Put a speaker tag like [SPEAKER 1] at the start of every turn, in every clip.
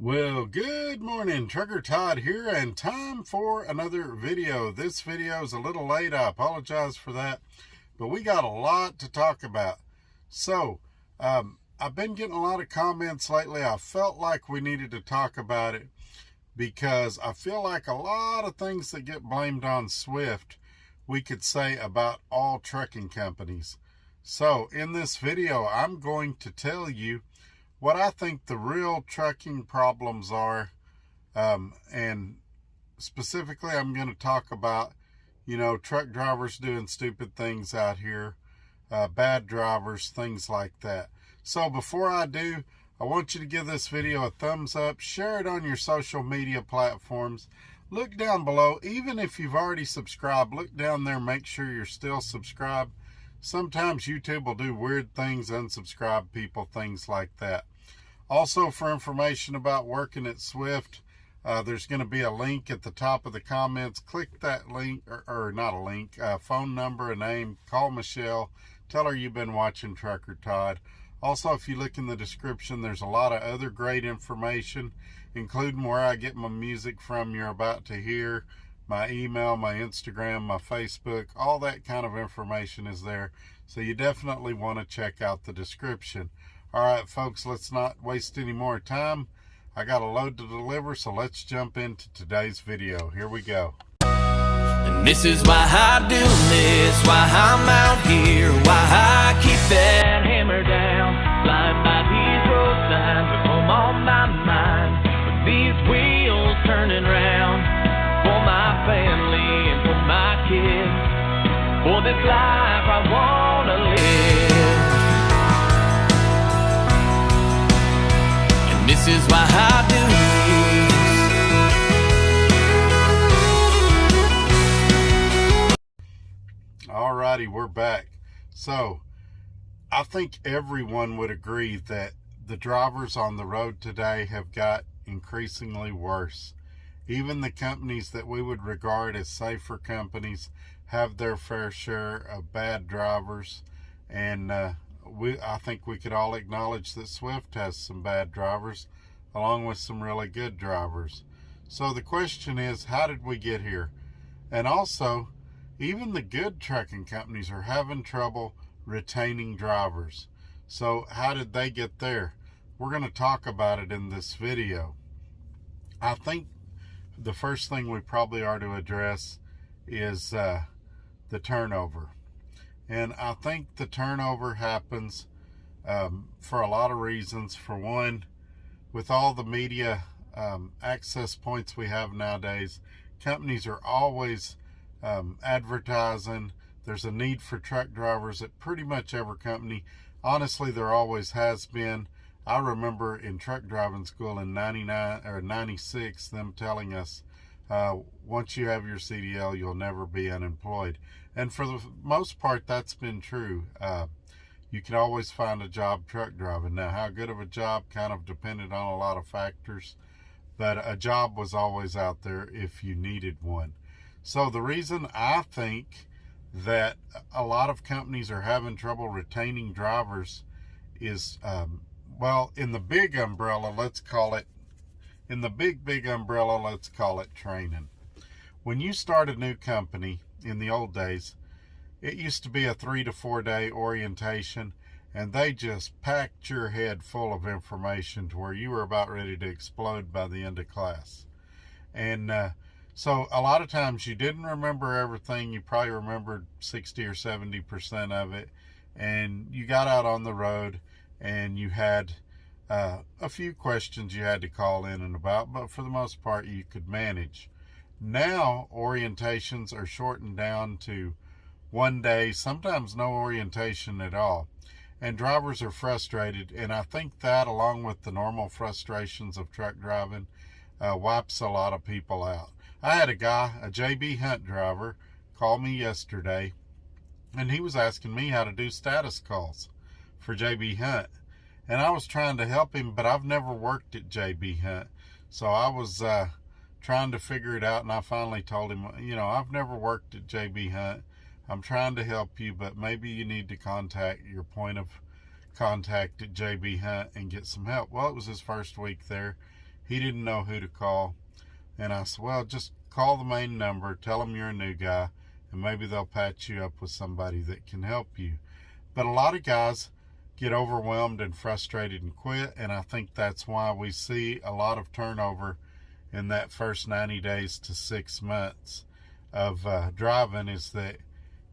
[SPEAKER 1] Well, good morning. Trucker Todd here, and time for another video. This video is a little late. I apologize for that, but we got a lot to talk about. So, I've been getting a lot of comments lately. I felt like we needed to talk about it because I feel like a lot of things that get blamed on Swift, we could say about all trucking companies. So, in this video, I'm going to tell you what I think the real trucking problems are, and specifically I'm going to talk about, truck drivers doing stupid things out here, bad drivers, things like that. So before I do, I want you to give this video a thumbs up, share it on your social media platforms. Look down below, even if you've already subscribed, look down there, make sure you're still subscribed. Sometimes YouTube will do weird things, unsubscribe people, things like that. Also, for information about working at Swift, there's going to be a link at the top of the comments. Click that link, or not a link, phone number, a name. Call Michelle. Tell her you've been watching Trucker Todd. Also, if you look in the description, there's a lot of other great information, including where I get my music from you're about to hear, my email, my Instagram, my Facebook. All that kind of information is there. So you definitely want to check out the description. All right, folks, let's not waste any more time. I got a load to deliver, so let's jump into today's video. Here we go.
[SPEAKER 2] And this is why I do this, why I'm out here, why I keep that hammer down. Flying by these road signs with home on my mind, with these wheels turning round. For my family and for my kids, for this life I want to live. This is why I do this.
[SPEAKER 1] Alrighty, we're back. So, I think everyone would agree that the drivers on the road today have got increasingly worse. Even the companies that we would regard as safer companies have their fair share of bad drivers, and I think we could all acknowledge that Swift has some bad drivers along with some really good drivers. So the question is, how did we get here? And also, even the good trucking companies are having trouble retaining drivers. So how did they get there? We're going to talk about it in this video. I think the first thing we probably are to address is the turnover. And I think the turnover happens for a lot of reasons. For one, with all the media access points we have nowadays, companies are always advertising. There's a need for truck drivers at pretty much every company. Honestly, there always has been. I remember in truck driving school in 99 or 96, them telling us, once you have your CDL, you'll never be unemployed. And for the most part, that's been true. You can always find a job truck driving. Now, how good of a job kind of depended on a lot of factors, but a job was always out there if you needed one. So the reason I think that a lot of companies are having trouble retaining drivers is, well, in the big umbrella, let's call it, in the big umbrella, let's call it training. When you start a new company in the old days, it used to be a 3 to 4 day orientation, and they just packed your head full of information to where you were about ready to explode by the end of class. And so a lot of times you didn't remember everything. You probably remembered 60 or 70% of it, and you got out on the road and you had a few questions you had to call in and about, but for the most part you could manage. Now orientations are shortened down to 1 day, sometimes no orientation at all. And drivers are frustrated, and I think that, along with the normal frustrations of truck driving, wipes a lot of people out. I had a guy, a JB Hunt driver, call me yesterday, and he was asking me how to do status calls for JB Hunt. And I was trying to help him, but I've never worked at JB Hunt. So I was trying to figure it out, and I finally told him, I've never worked at JB Hunt. I'm trying to help you, but maybe you need to contact your point of contact at JB Hunt and get some help. Well, it was his first week there, He didn't know who to call. And I said, well, just call the main number, tell them you're a new guy, and maybe they'll patch you up with somebody that can help you. But a lot of guys get overwhelmed and frustrated and quit, and I think that's why we see a lot of turnover in that first 90 days to 6 months of driving, is that,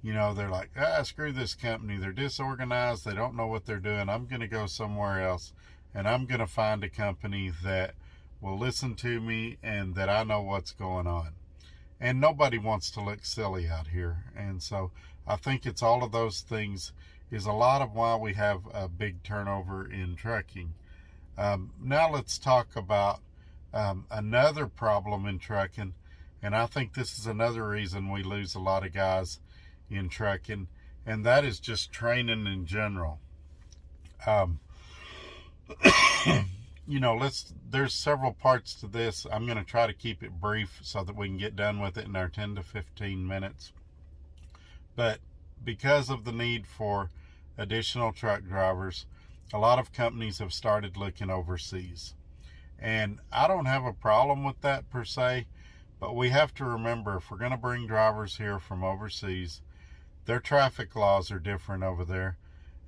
[SPEAKER 1] you know, they're like, screw this company, they're disorganized, they don't know what they're doing, I'm going to go somewhere else, and I'm going to find a company that will listen to me and that I know what's going on. And nobody wants to look silly out here. And so I think it's all of those things is a lot of why we have a big turnover in trucking. Now let's talk about another problem in trucking, and I think this is another reason we lose a lot of guys in trucking, and that is just training in general. You know, there's several parts to this. I'm going to try to keep it brief so that we can get done with it in our 10 to 15 minutes. But because of the need for additional truck drivers, a lot of companies have started looking overseas. And I don't have a problem with that per se, but we have to remember, if we're going to bring drivers here from overseas, their traffic laws are different over there.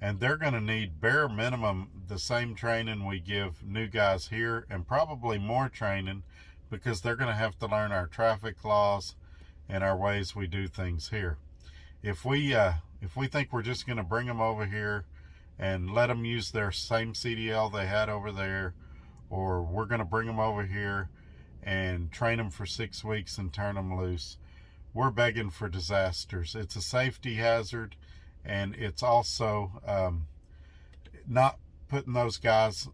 [SPEAKER 1] And they're going to need bare minimum the same training we give new guys here, and probably more training, because they're going to have to learn our traffic laws and our ways we do things here. If we think we're just going to bring them over here and let them use their same CDL they had over there, or we're going to bring them over here and train them for 6 weeks and turn them loose, we're begging for disasters. It's a safety hazard. And it's also not putting those guys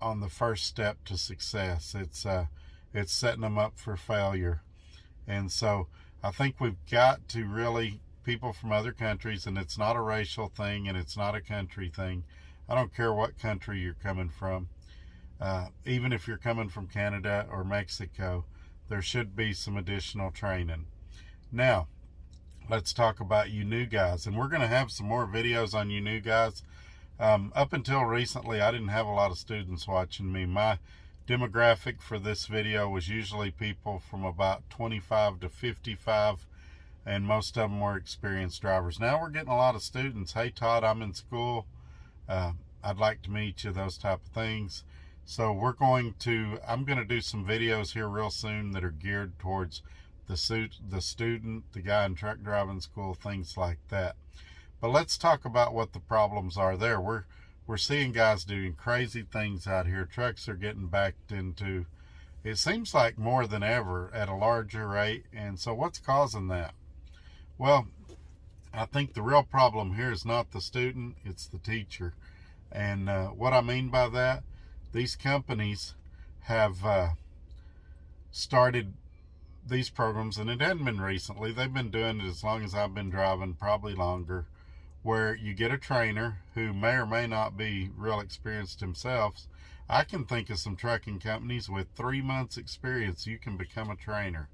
[SPEAKER 1] on the first step to success. It's setting them up for failure. And so I think we've got to really, people from other countries, and it's not a racial thing and it's not a country thing. I don't care what country you're coming from. Even if you're coming from Canada or Mexico, there should be some additional training. Now, let's talk about you new guys, and we're going to have some more videos on you new guys. Up until recently, I didn't have a lot of students watching me. My demographic for this video was usually people from about 25 to 55, and most of them were experienced drivers. Now we're getting a lot of students. Hey Todd, I'm in school. I'd like to meet you, those type of things. So I'm going to do some videos here real soon that are geared towards the student, the guy in truck driving school, things like that. But let's talk about what the problems are there. We're seeing guys doing crazy things out here. Trucks are getting backed into, it seems like, more than ever at a larger rate. And so what's causing that? Well, I think the real problem here is not the student, it's the teacher. And what I mean by that, these companies have started these programs, and it hadn't been recently, they've been doing it as long as I've been driving, probably longer, where you get a trainer who may or may not be real experienced himself. I can think of some trucking companies with 3 months experience, you can become a trainer.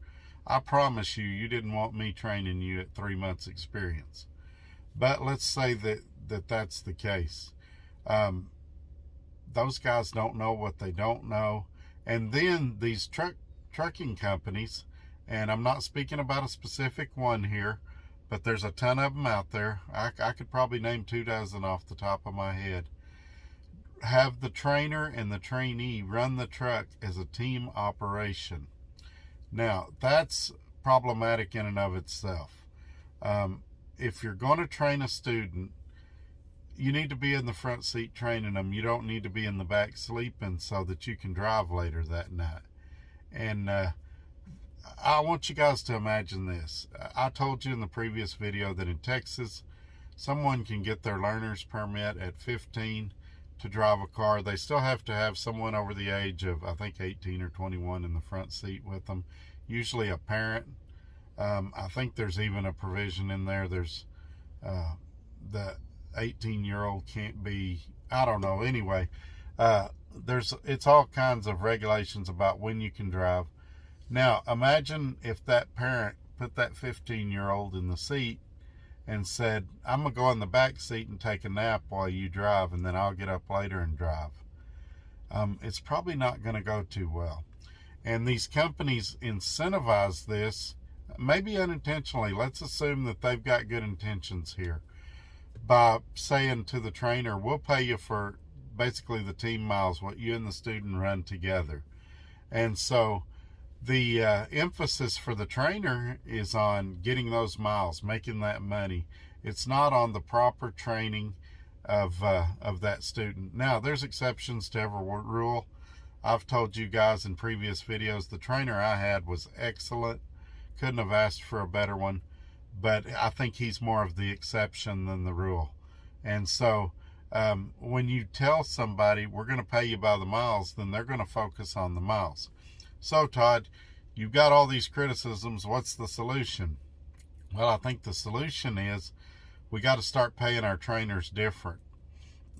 [SPEAKER 1] I promise you didn't want me training you at 3 months experience. But let's say that's the case. Those guys don't know what they don't know. And then these trucking companies, and I'm not speaking about a specific one here, but there's a ton of them out there. I could probably name 2 dozen off the top of my head. Have the trainer and the trainee run the truck as a team operation. Now, that's problematic in and of itself. If you're going to train a student, you need to be in the front seat training them. You don't need to be in the back sleeping so that you can drive later that night. And I want you guys to imagine this. I told you in the previous video that in Texas, someone can get their learner's permit at 15 to drive a car. They still have to have someone over the age of, I think, 18 or 21 in the front seat with them, usually a parent. I think there's even a provision in there. There's the 18-year-old can't be, I don't know. Anyway, it's all kinds of regulations about when you can drive. Now, imagine if that parent put that 15-year-old in the seat and said, I'm going to go in the back seat and take a nap while you drive, and then I'll get up later and drive. it's probably not going to go too well. And these companies incentivize this, maybe unintentionally. Let's assume that they've got good intentions here, by saying to the trainer, we'll pay you for basically the team miles, what you and the student run together. And so the emphasis for the trainer is on getting those miles, making that money. It's not on the proper training of that student. Now, there's exceptions to every rule. I've told you guys in previous videos, the trainer I had was excellent. Couldn't have asked for a better one. But I think he's more of the exception than the rule. And so when you tell somebody, we're going to pay you by the miles, then they're going to focus on the miles. So, Todd, you've got all these criticisms. What's the solution? Well, I think the solution is we got to start paying our trainers different.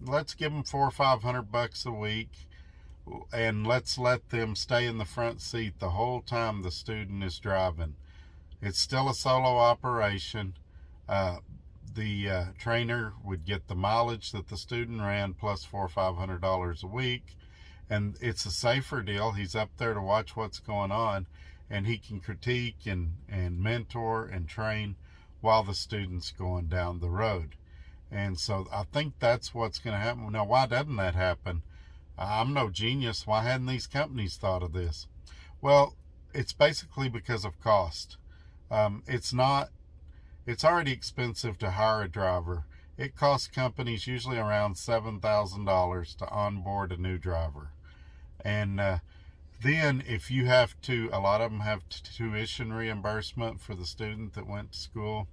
[SPEAKER 1] Let's give them $400 or $500 a week, and let's let them stay in the front seat the whole time the student is driving. It's still a solo operation. The trainer would get the mileage that the student ran plus $400 or $500 a week, and it's a safer deal. He's up there to watch what's going on, and he can critique and mentor and train while the student's going down the road. And so I think that's what's going to happen. Now, why doesn't that happen? I'm no genius. Why hadn't these companies thought of this? Well, it's basically because of cost. It's already expensive to hire a driver. It costs companies usually around $7,000 to onboard a new driver. And then if you have to, a lot of them have tuition reimbursement for the student that went to school.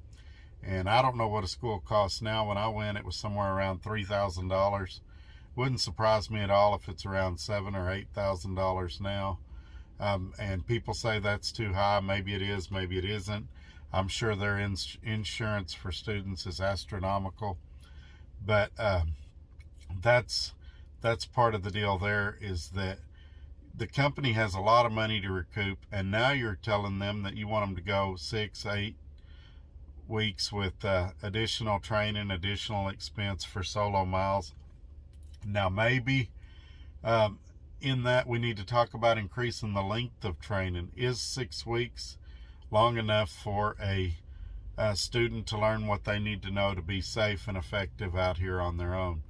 [SPEAKER 1] And I don't know what a school costs now. When I went, it was somewhere around $3,000. Wouldn't surprise me at all if it's around $7,000 or $8,000 now. And people say that's too high. Maybe it is, maybe it isn't. I'm sure their insurance for students is astronomical. But that's part of the deal there, is that the company has a lot of money to recoup, and now you're telling them that you want them to go 6-8 weeks with additional training, additional expense for solo miles. Now, maybe in that we need to talk about increasing the length of training. Is 6 weeks long enough for a student to learn what they need to know to be safe and effective out here on their own?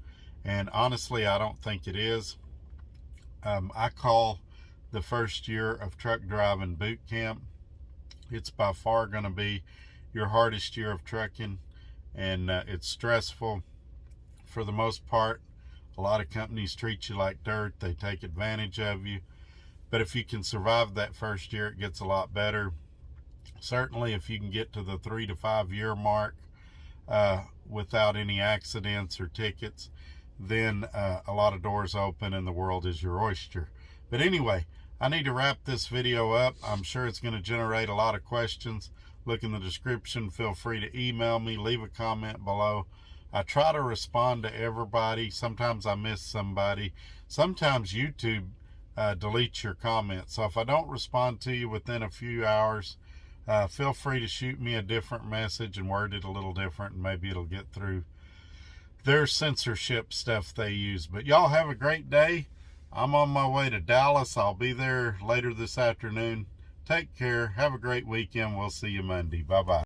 [SPEAKER 1] And honestly, I don't think it is. I call the first year of truck driving boot camp. It's by far going to be your hardest year of trucking, and it's stressful for the most part. A lot of companies treat you like dirt. They take advantage of you. But if you can survive that first year, it gets a lot better. Certainly, if you can get to the 3 to 5 year mark without any accidents or tickets, then a lot of doors open and the world is your oyster. But anyway, I need to wrap this video up. I'm sure it's going to generate a lot of questions. Look in the description. Feel free to email me, leave a comment below. I try to respond to everybody. Sometimes I miss somebody. Sometimes YouTube deletes your comments. So if I don't respond to you within a few hours, feel free to shoot me a different message and word it a little different, and maybe it'll get through their censorship stuff they use. But y'all have a great day. I'm on my way to Dallas. I'll be there later this afternoon. Take care. Have a great weekend. We'll see you Monday. Bye-bye.